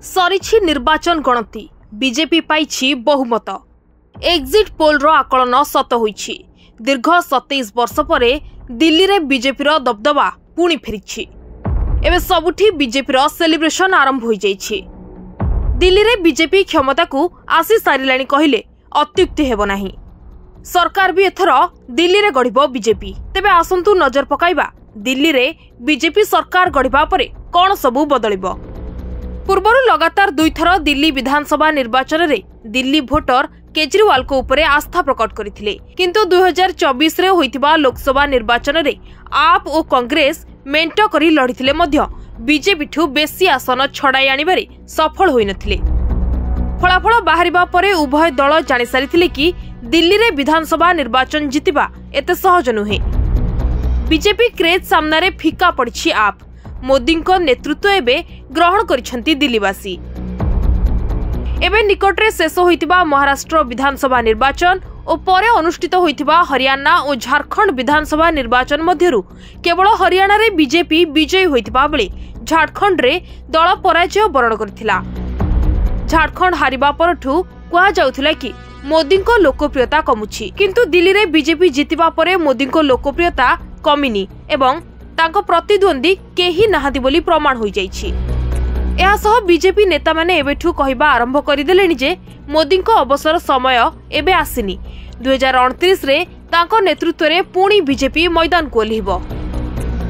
सरिछि निर्वाचन गणति बीजेपी पाइछि बहुमत। Exit poll आकलन सत होइछि। दीर्घ 27 वर्ष परे दिल्ली रे बीजेपी दबदबा पुणी फेरिछि। एबे सबुठी बीजेपी सेलिब्रेशन आरंभ हो जाइछि। दिल्ली रे बीजेपी क्षमता को आसी सारिलाणी कहिले अत्युक्ति हेबो नाही। सरकार भी एथर दिल्ली रे गढ़िबो बीजेपी। तेबे आसंतु नजर पकाइबा दिल्ली रे बीजेपी सरकार गढ़िबा परे कोन सबु बदलिबो। पूर्वरु लगातार 2 थर दिल्ली विधानसभा निर्वाचन रे दिल्ली भोटर केजरीवाल को ऊपर आस्था प्रकट करथिले, किंतु 2024 रे होइतिबा लोकसभा निर्वाचन रे आप और कांग्रेस मेंट करी लढिथिले मध्य बीजेपी ठू बेसी आसन छड़ाई आनिबारे सफल होई नथिले। फलाफल बाहरिबा परे उभय दल जानि सारिथिले कि दिल्ली रे विधानसभा निर्वाचन जितिबा एते सहज नुहे। बीजेपी क्रेज सामना रे फिका पड़छि। आप मोदी को नेतृत्व एबे ग्रहण करिसंती दिल्लीवासी। एबे निकटरे शेष होइतिबा महाराष्ट्र विधानसभा निर्वाचन और परे अनुष्ठित होइतिबा हरियाणा और झारखंड विधानसभा निर्वाचन मध्यरु केवल हरियाणा रे बीजेपी विजयी होइतिबा बेले झारखंड रे दल पराजय वरण करथिला। झारखंड हारिबा परठू कुआ जाउथिला कि मोदी को लोकप्रियता कमुछि, किंतु दिल्ली रे बीजेपी जितिबा परे मोदी को लोकप्रियता कमिनी एवं तांको प्रतिद्वंदी केही नाहादी बोली प्रमाण होई जाइछि। एहा सह बीजेपी नेता माने एबेठू कहिबा आरंभ करिदेलेनी जे मोदी को अवसर समय एबे आसिनी। 2029 रे तांको नेतृत्व रे पुणी बीजेपी मैदान को ओल्हिबो।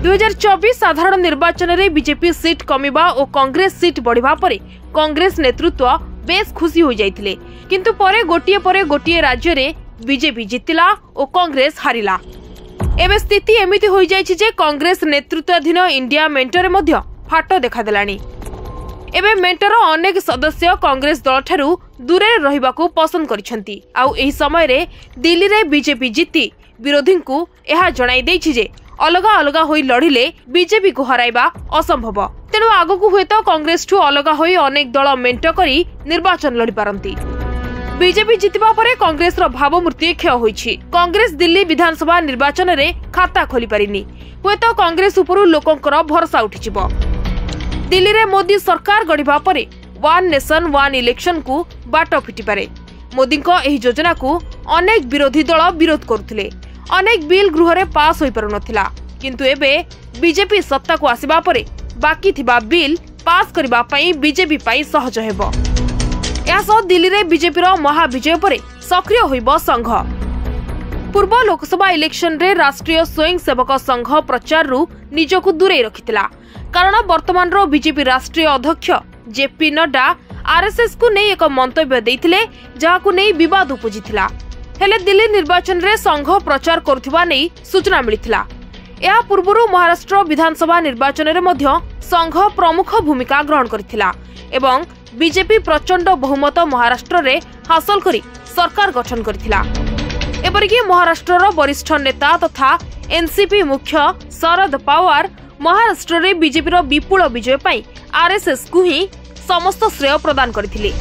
2024 साधारण निर्वाचन रे बीजेपी सीट कमिबा और कांग्रेस सीट बढ़िबा परे कांग्रेस नेतृत्व बेस खुशी हो जाइथिले, किंतु परे गोटिए राज्य रे बीजेपी जितिला और कांग्रेस हारिला। एबे स्थिति एमिति होई जाइछि जे कांग्रेस नेतृत्वाधीन इंडिया मेंटर मध्य फाट देखा देलानी। एबे मेंटर अनेक सदस्य कांग्रेस दल ठारू दूरे रहिबाकू पसंद करिसंती। आउ एही समय रे दिल्ली रे बीजेपी जिति विरोधी को एहा जणाई दैछि जे अलगा अलगा होई लढिले बीजेपी को हराइबा असंभव। तेणु आगकू हुए तो कांग्रेस ठू अलगा होई अनेक दल मेंट करी निर्वाचन लड़ी पारंती। बीजेपी जितिबा परे कांग्रेस रो भावमूर्ति क्षय होइछि। कांग्रेस दिल्ली विधानसभा निर्वाचन रे खाता खोली पारिनी। हुए तो कांग्रेस उपरु लोकंकर भरोसा उठिजिबो। दिल्ली रे मोदी सरकार गढ़िबा परे वन नेशन वन इलेक्शन को बाट फिटी पारे। मोदी को एही योजना को अनेक विरोधी दल विरोध करुथिले। अनेक बिल गृह रे पास होई पारु नथिला, किंतु एबे बीजेपी सत्ता को आसीबा परे बाकी थिबा बिल पास करबा पई बीजेपी पई सहज हेबो। यासो दिल्ली रे बीजेपी रो महाविजय परे सक्रिय होइबो संघ। पूर्व लोकसभा इलेक्शन रे राष्ट्रीय स्वयंसेवक संघ प्रचार रु निजको दूरे रखितिला, कारण वर्तमान रो बीजेपी राष्ट्रीय अध्यक्ष जेपी नड्डा आरएसएस को नै एक मंतव्य देइथिले, जाहाकू नै विवाद उपजिथिला। हेले दिल्ली निर्वाचन रे संघ प्रचार करुथिबा नै सूचना मिलिथिला। या पूर्वरु महाराष्ट्र विधानसभा निर्वाचन रे मध्य संघ प्रमुख भूमिका ग्रहण करिथिला एवं बीजेपी प्रचंड बहुमत महाराष्ट्र रे हासिल करी सरकार गठन करिथिला। एपरिकी महाराष्ट्र वरिष्ठ नेता तथा एनसीपी मुख्य शरद पवार महाराष्ट्र रे बीजेपी रो विपुल विजय पई आरएसएस को ही समस्त श्रेय प्रदान करथिले।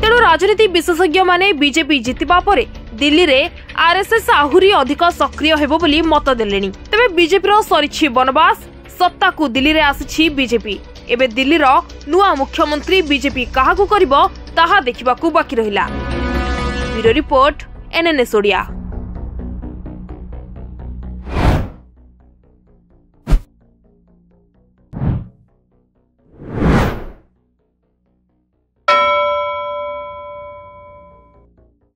तेणु राजनीति विशेषज्ञ माने बीजेपी जितिबा परे दिल्ली रे आरएसएस आहुरी अधिक सक्रिय हेबो बोली मत देलेनी। तबे बीजेपी रो सरिछि बनवास, सत्ता को दिल्ली रे आसिछि बीजेपी। एबे दिल्ली रो नुआ मुख्यमंत्री बीजेपी काहाकू करिवो ताहा देखिबाकू बाकी रहिला। Bureau report NNS Odia.